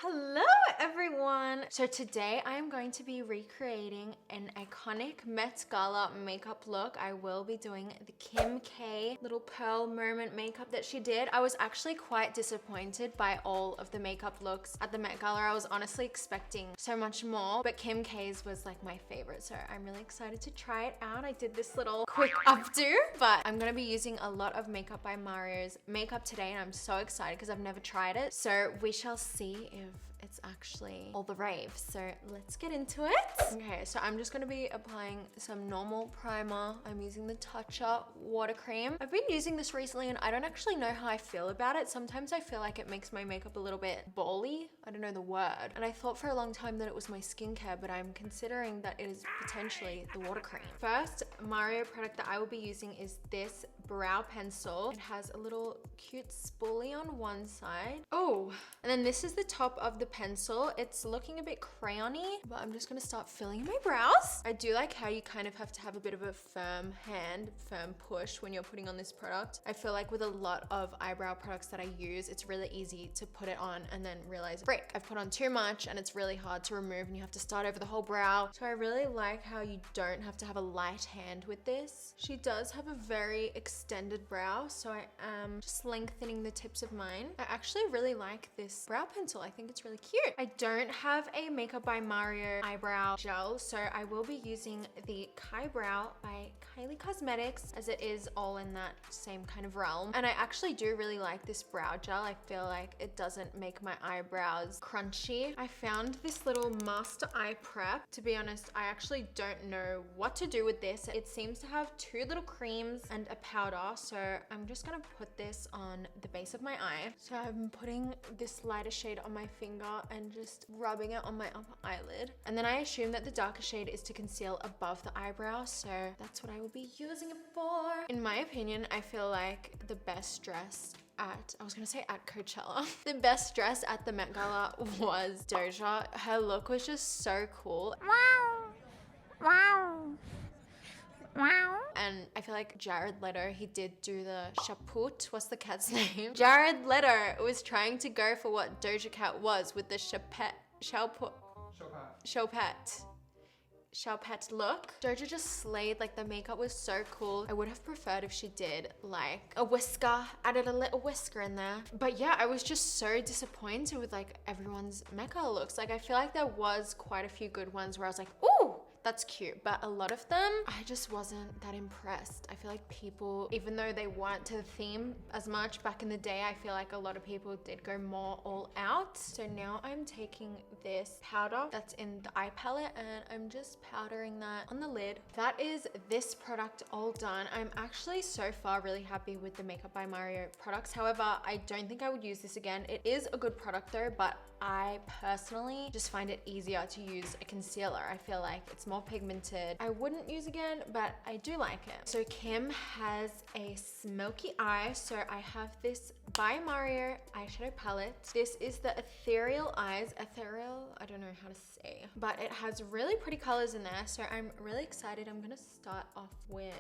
Hello everyone! So today I am going to be recreating an iconic Met Gala makeup look. I will be doing the Kim K little pearl moment makeup that she did. I was actually quite disappointed by all of the makeup looks at the Met Gala. I was honestly expecting so much more, but Kim K's was like my favorite. So I'm really excited to try it out. I did this little quick updo, but I'm gonna be using a lot of Makeup by Mario's makeup today and I'm so excited because I've never tried it. So we shall see if it's actually all the rave. So let's get into it. Okay, so I'm just gonna be applying some normal primer. I'm using the Touch Up water cream. I've been using this recently and I don't actually know how I feel about it. Sometimes I feel like it makes my makeup a little bit bally. I don't know the word. And I thought for a long time that it was my skincare, but I'm considering that it is potentially the water cream. First Mario product that I will be using is this brow pencil. It has a little cute spoolie on one side. Oh, and then this is the top of the pencil. It's looking a bit crayony, but I'm just gonna start filling in my brows. I do like how you kind of have to have a bit of a firm hand, firm push when you're putting on this product. I feel like with a lot of eyebrow products that I use, it's really easy to put it on and then realize, frick, I've put on too much and it's really hard to remove and you have to start over the whole brow. So I really like how you don't have to have a light hand with this. She does have a very extended brow, so I am just lengthening the tips of mine. I actually really like this brow pencil. I think it's really cute. I don't have a Makeup by Mario eyebrow gel, so I will be using the Kai Brow by Kylie Cosmetics, as it is all in that same kind of realm. And I actually do really like this brow gel. I feel like it doesn't make my eyebrows crunchy. I found this little Master Eye Prep. To be honest, I actually don't know what to do with this. It seems to have two little creams and a powder, so I'm just gonna put this on the base of my eye. So I'm putting this lighter shade on my finger and just rubbing it on my upper eyelid. And then I assume that the darker shade is to conceal above the eyebrow, so that's what I will be using it for. In my opinion, I feel like the best dress at, I was gonna say at Coachella. The best dress at the Met Gala was Doja. Her look was just so cool. Wow. Wow. Wow. And I feel like Jared Leto, he did do the Chaput. What's the cat's name? Jared Leto was trying to go for what Doja Cat was with the Chapet look. Doja just slayed. Like, the makeup was so cool. I would have preferred if she did like a whisker, added a little whisker in there. But yeah, I was just so disappointed with like everyone's Met Gala looks. Like, I feel like there was quite a few good ones where I was like, ooh, that's cute. But a lot of them, I just wasn't that impressed. I feel like people, even though they weren't to the theme as much back in the day, I feel like a lot of people did go more all out. So now I'm taking this powder that's in the eye palette and I'm just powdering that on the lid. That is this product all done. I'm actually so far really happy with the Makeup by Mario products. However, I don't think I would use this again. It is a good product though, but I personally just find it easier to use a concealer. I feel like it's more pigmented. I wouldn't use again, but I do like it. So Kim has a smoky eye. So I have this by Mario eyeshadow palette. This is the Ethereal Eyes. Ethereal, I don't know how to say, but it has really pretty colors in there. So I'm really excited. I'm gonna start off with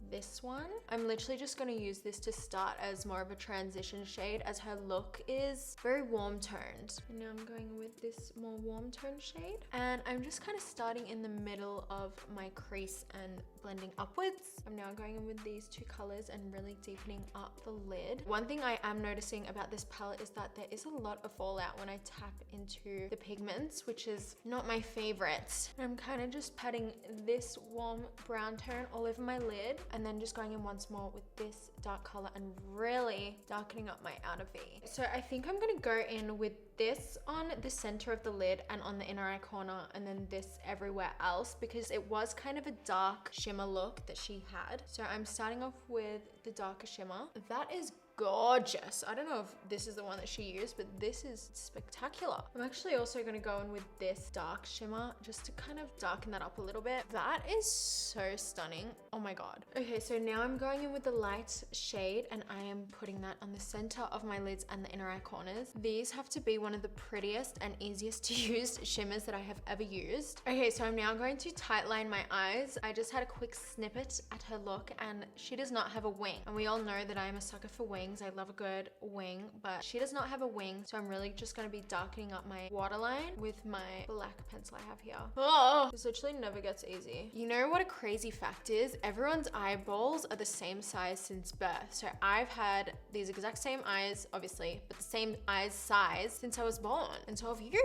this one. I'm literally just gonna use this to start as more of a transition shade, as her look is very warm toned. And now I'm going with this more warm toned shade. And I'm just kind of starting in the middle of my crease and blending upwards. I'm now going in with these two colors and really deepening up the lid. One thing I am noticing about this palette is that there is a lot of fallout when I tap into the pigments, which is not my favorite. I'm kind of just patting this warm brown tone all over my lid and then just going in once more with this dark color and really darkening up my outer V. So I think I'm gonna go in with this on the center of the lid and on the inner eye corner, and then this everywhere else, because it was kind of a dark shimmer look that she had. So I'm starting off with the darker shimmer. That is gorgeous. I don't know if this is the one that she used, but this is spectacular. I'm actually also going to go in with this dark shimmer just to kind of darken that up a little bit. That is so stunning. Oh my god. Okay, so now I'm going in with the light shade and I am putting that on the center of my lids and the inner eye corners. These have to be one of the prettiest and easiest to use shimmers that I have ever used. Okay, so I'm now going to tightline my eyes. I just had a quick snippet at her look and she does not have a wing. And we all know that I am a sucker for wings. wings. I love a good wing, but she does not have a wing. So I'm really just gonna be darkening up my waterline with my black pencil I have here. Oh, this literally never gets easy. You know what a crazy fact is? Everyone's eyeballs are the same size since birth. So I've had these exact same eyes, obviously, but the same eyes size since I was born. And so have you.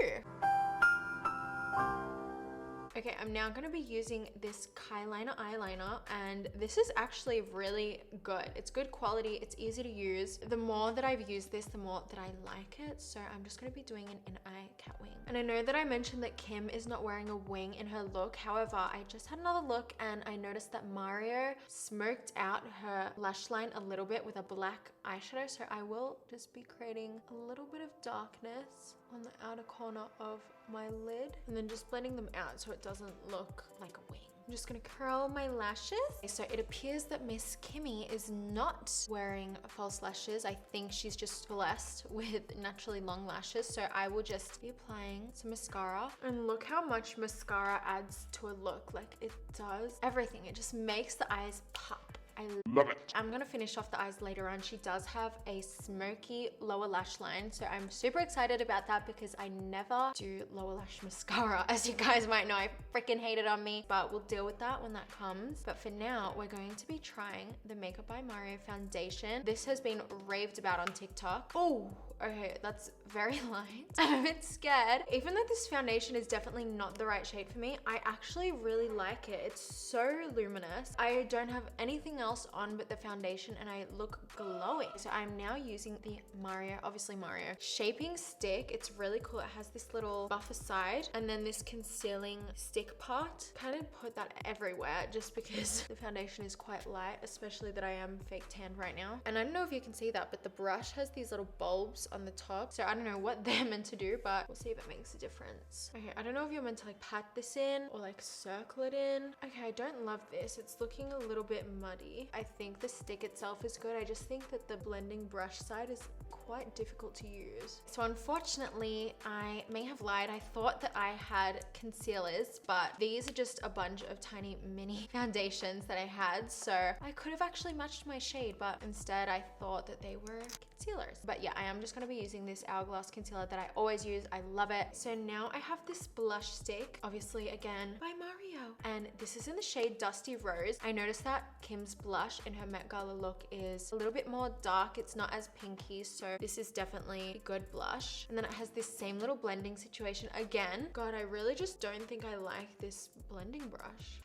Okay, I'm now gonna be using this Kyliner eyeliner, and this is actually really good. It's good quality, it's easy to use. The more that I've used this, the more that I like it. So I'm just gonna be doing an in-eye cat wing. And I know that I mentioned that Kim is not wearing a wing in her look. However, I just had another look and I noticed that Mario smoked out her lash line a little bit with a black eyeshadow. So I will just be creating a little bit of darkness on the outer corner of my lid and then just blending them out so it doesn't look like a wing. I'm just gonna curl my lashes. So it appears that Miss Kimmy is not wearing false lashes. I think she's just blessed with naturally long lashes. So I will just be applying some mascara, and look how much mascara adds to a look. Like, it does everything. It just makes the eyes pop. I love it. I'm gonna finish off the eyes later on. She does have a smoky lower lash line, so I'm super excited about that because I never do lower lash mascara. As you guys might know, I freaking hate it on me, but we'll deal with that when that comes. But for now, we're going to be trying the Makeup by Mario foundation. This has been raved about on TikTok. Oh, okay, that's very light. I'm a bit scared. Even though this foundation is definitely not the right shade for me, I actually really like it. It's so luminous. I don't have anything else on but the foundation and I look glowing. So I'm now using the Mario, obviously Mario, shaping stick. It's really cool. It has this little buffer side and then this concealing stick part. Kind of put that everywhere just because the foundation is quite light, especially that I am fake tanned right now. And I don't know if you can see that, but the brush has these little bulbs on the top. So I don't know what they're meant to do, but we'll see if it makes a difference. Okay, I don't know if you're meant to like pat this in or like circle it in. Okay, I don't love this. It's looking a little bit muddy. I think the stick itself is good. I just think that the blending brush side is quite difficult to use. So unfortunately, I may have lied. I thought that I had concealers, but these are just a bunch of tiny mini foundations that I had. So I could have actually matched my shade, but instead I thought that they were concealers. But yeah, I am just gonna be using this Hourglass concealer that I always use. I love it. So now I have this blush stick, obviously again by Mario, and this is in the shade Dusty Rose. I noticed that Kim's blush in her Met Gala look is a little bit more dark. It's not as pinky, so this is definitely a good blush. And then it has this same little blending situation again. God, I really just don't think I like this blending brush.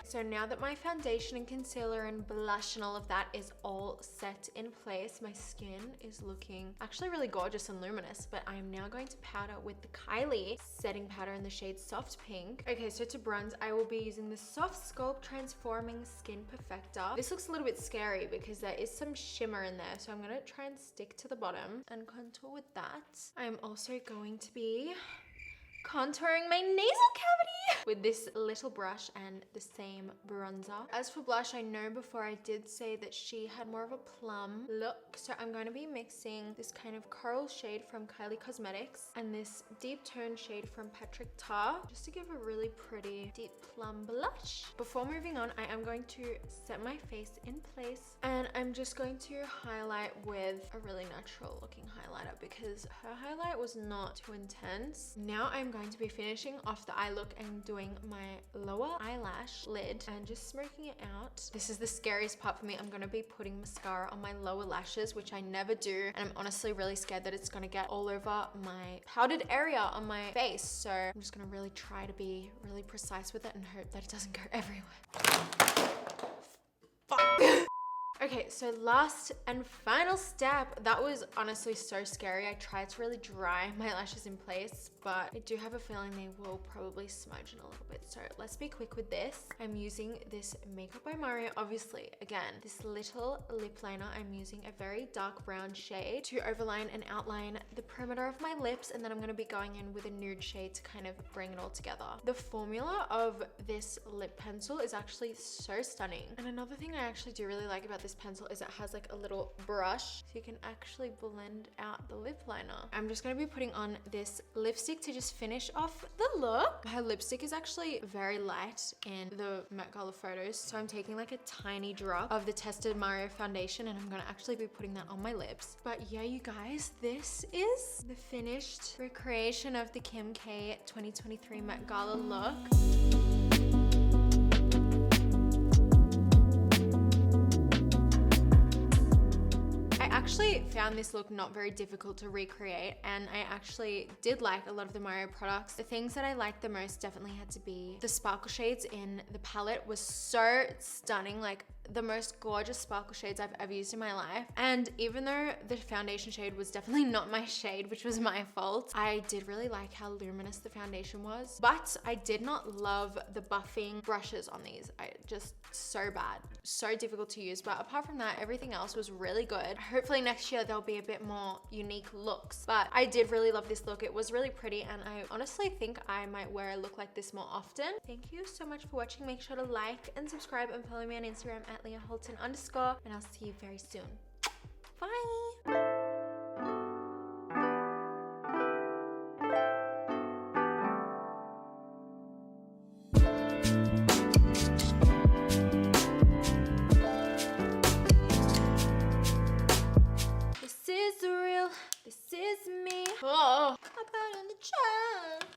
So now that my foundation and concealer and blush and all of that is all set in place, my skin is looking actually really gorgeous and luminous, but I'm now going to powder with the Kylie setting powder in the shade Soft Pink. Okay, so to bronze, I will be using the Soft Sculpt Transforming Skin Perfector. This looks a little bit scary because there is some shimmer in there, so I'm gonna try and stick to the bottom and contour with that. I'm also going to be contouring my nasal cavity with this little brush and the same bronzer. As for blush, I know before I did say that she had more of a plum look, so I'm going to be mixing this kind of coral shade from Kylie Cosmetics and this deep tone shade from Patrick Ta, just to give a really pretty deep plum blush. Before moving on, I am going to set my face in place, and I'm just going to highlight with a really natural looking highlighter because her highlight was not too intense. Now I'm going to be finishing off the eye look and doing my lower eyelash lid and just smoking it out. This is the scariest part for me. I'm going to be putting mascara on my lower lashes, which I never do, and I'm honestly really scared that it's going to get all over my powdered area on my face. So I'm just going to really try to be really precise with it and hope that it doesn't go everywhere. Fuck. Okay, so last and final step. That was honestly so scary. I tried to really dry my lashes in place, but I do have a feeling they will probably smudge in a little bit. So let's be quick with this. I'm using this Makeup by Mario, obviously, again, this little lip liner. I'm using a very dark brown shade to overline and outline the perimeter of my lips, and then I'm gonna be going in with a nude shade to kind of bring it all together. The formula of this lip pencil is actually so stunning. And another thing I actually do really like about this pencil is it has like a little brush, so you can actually blend out the lip liner. I'm just gonna be putting on this lipstick to just finish off the look. Her lipstick is actually very light in the Met Gala photos, so I'm taking like a tiny drop of the Tested Mario foundation and I'm gonna actually be putting that on my lips. But yeah, you guys, this is the finished recreation of the Kim K 2023 Met Gala look. I actually found this look not very difficult to recreate, and I actually did like a lot of the Mario products. The things that I liked the most definitely had to be the sparkle shades in the palette was so stunning, like the most gorgeous sparkle shades I've ever used in my life. And even though the foundation shade was definitely not my shade, which was my fault, I did really like how luminous the foundation was. But I did not love the buffing brushes on these. Just so bad, so difficult to use. But apart from that, everything else was really good. Hopefully next year there'll be a bit more unique looks. But I did really love this look. It was really pretty, and I honestly think I might wear a look like this more often. Thank you so much for watching. Make sure to like and subscribe and follow me on Instagram at Leahhalton_, and I'll see you very soon. Bye. This is real, this is me. Oh, I put in the chat.